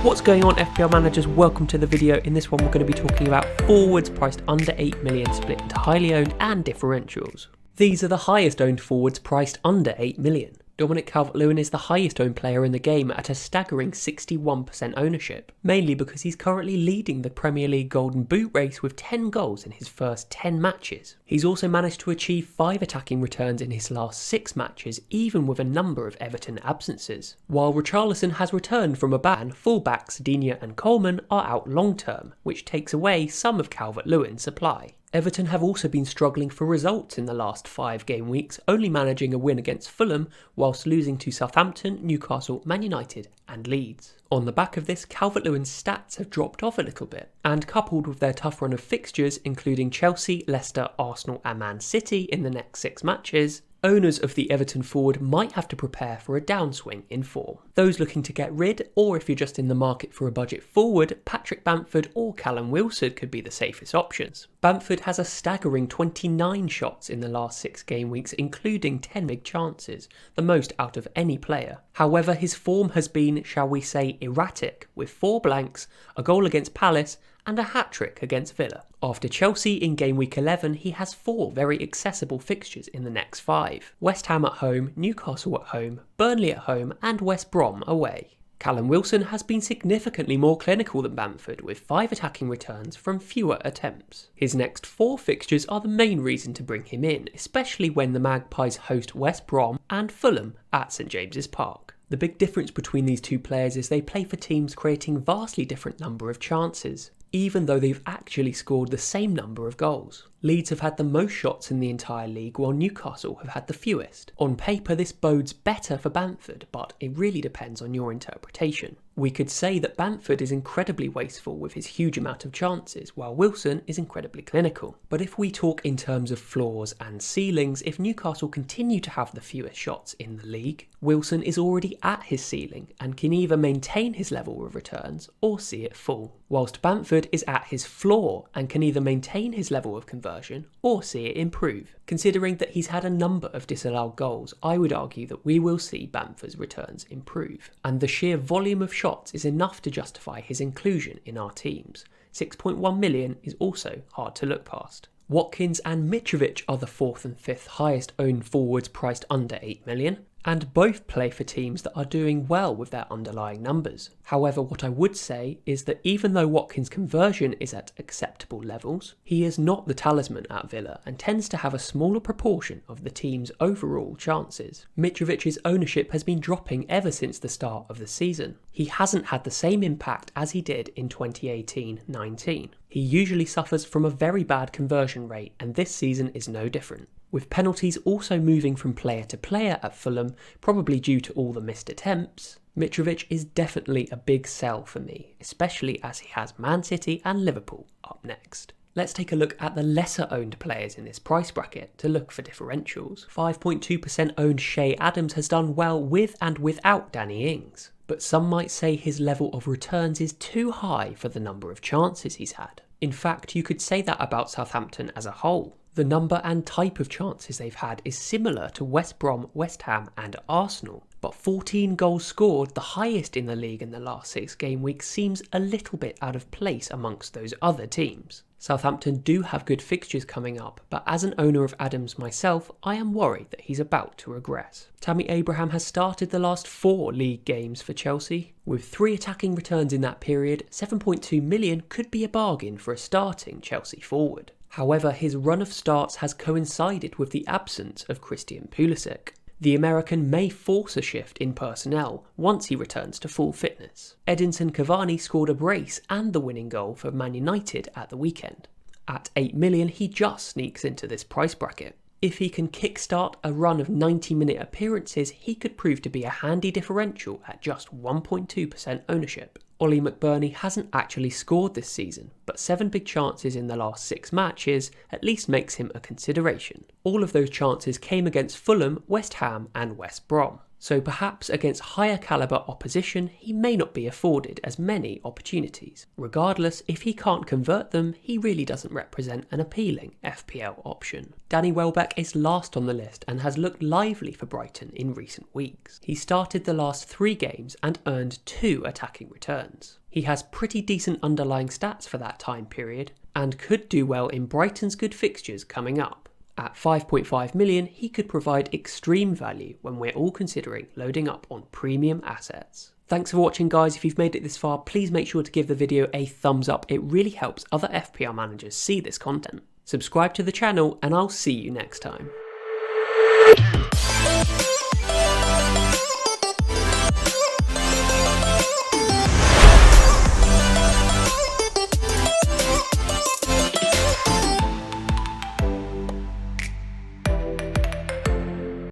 What's going on, FPL managers? Welcome to the video. In this one we're going to be talking about forwards priced under 8 million split into highly owned and differentials. These are the highest owned forwards priced under 8 million. Dominic Calvert-Lewin is the highest owned player in the game at a staggering 61% ownership, mainly because he's currently leading the Premier League Golden Boot race with 10 goals in his first 10 matches. He's also managed to achieve 5 attacking returns in his last 6 matches, even with a number of Everton absences. While Richarlison has returned from a ban, fullbacks Digne and Coleman are out long term, which takes away some of Calvert-Lewin's supply. Everton have also been struggling for results in the last 5 game weeks, only managing a win against Fulham whilst losing to Southampton, Newcastle, Man United and Leeds. On the back of this, Calvert-Lewin's stats have dropped off a little bit, and coupled with their tough run of fixtures including Chelsea, Leicester, Arsenal and Man City in the next 6 matches, owners of the Everton forward might have to prepare for a downswing in form. Those looking to get rid, or if you're just in the market for a budget forward, Patrick Bamford or Callum Wilson could be the safest options. Bamford has a staggering 29 shots in the last 6 game weeks, including 10 big chances, the most out of any player. However, his form has been, shall we say, erratic, with 4 blanks, a goal against Palace and a hat-trick against Villa. After Chelsea in game week 11, he has 4 very accessible fixtures in the next 5. West Ham at home, Newcastle at home, Burnley at home and West Brom away. Callum Wilson has been significantly more clinical than Bamford, with 5 attacking returns from fewer attempts. His next 4 fixtures are the main reason to bring him in, especially when the Magpies host West Brom and Fulham at St James's Park. The big difference between these two players is they play for teams creating vastly different number of chances, even though they've actually scored the same number of goals. Leeds have had the most shots in the entire league, while Newcastle have had the fewest. On paper, this bodes better for Bamford, but it really depends on your interpretation. We could say that Bamford is incredibly wasteful with his huge amount of chances, while Wilson is incredibly clinical. But if we talk in terms of floors and ceilings, if Newcastle continue to have the fewest shots in the league, Wilson is already at his ceiling and can either maintain his level of returns or see it fall, whilst Bamford is at his floor and can either maintain his level of conversion or see it improve. Considering that he's had a number of disallowed goals, I would argue that we will see Bamford's returns improve, and the sheer volume of shots is enough to justify his inclusion in our teams. 6.1 million is also hard to look past. Watkins and Mitrovic are the 4th and 5th highest owned forwards priced under 8 million, and both play for teams that are doing well with their underlying numbers. However, what I would say is that even though Watkins' conversion is at acceptable levels, he is not the talisman at Villa and tends to have a smaller proportion of the team's overall chances. Mitrovic's ownership has been dropping ever since the start of the season. He hasn't had the same impact as he did in 2018-19. He usually suffers from a very bad conversion rate, and this season is no different. With penalties also moving from player to player at Fulham, probably due to all the missed attempts, Mitrovic is definitely a big sell for me, especially as he has Man City and Liverpool up next. Let's take a look at the lesser owned players in this price bracket to look for differentials. 5.2% owned Shea Adams has done well with and without Danny Ings, but some might say his level of returns is too high for the number of chances he's had. In fact, you could say that about Southampton as a whole. The number and type of chances they've had is similar to West Brom, West Ham and Arsenal, but 14 goals scored, the highest in the league in the last 6 game weeks, seems a little bit out of place amongst those other teams. Southampton do have good fixtures coming up, but as an owner of Adams myself, I am worried that he's about to regress. Tammy Abraham has started the last 4 league games for Chelsea. With 3 attacking returns in that period, 7.2 million could be a bargain for a starting Chelsea forward. However, his run of starts has coincided with the absence of Christian Pulisic. The American may force a shift in personnel once he returns to full fitness. Edinson Cavani scored a brace and the winning goal for Man United at the weekend. At 8 million, he just sneaks into this price bracket. If he can kickstart a run of 90-minute appearances, he could prove to be a handy differential at just 1.2% ownership. Ollie McBurney hasn't actually scored this season, but 7 big chances in the last 6 matches at least makes him a consideration. All of those chances came against Fulham, West Ham and West Brom. so perhaps against higher calibre opposition he may not be afforded as many opportunities. Regardless, if he can't convert them, he really doesn't represent an appealing FPL option. Danny Welbeck is last on the list and has looked lively for Brighton in recent weeks. He started the last 3 games and earned 2 attacking returns. He has pretty decent underlying stats for that time period and could do well in Brighton's good fixtures coming up. At 5.5 million, he could provide extreme value when we're all considering loading up on premium assets. Thanks for watching, guys. If you've made it this far, please make sure to give the video a thumbs up. It really helps other FPL managers see this content. Subscribe to the channel and I'll see you next time.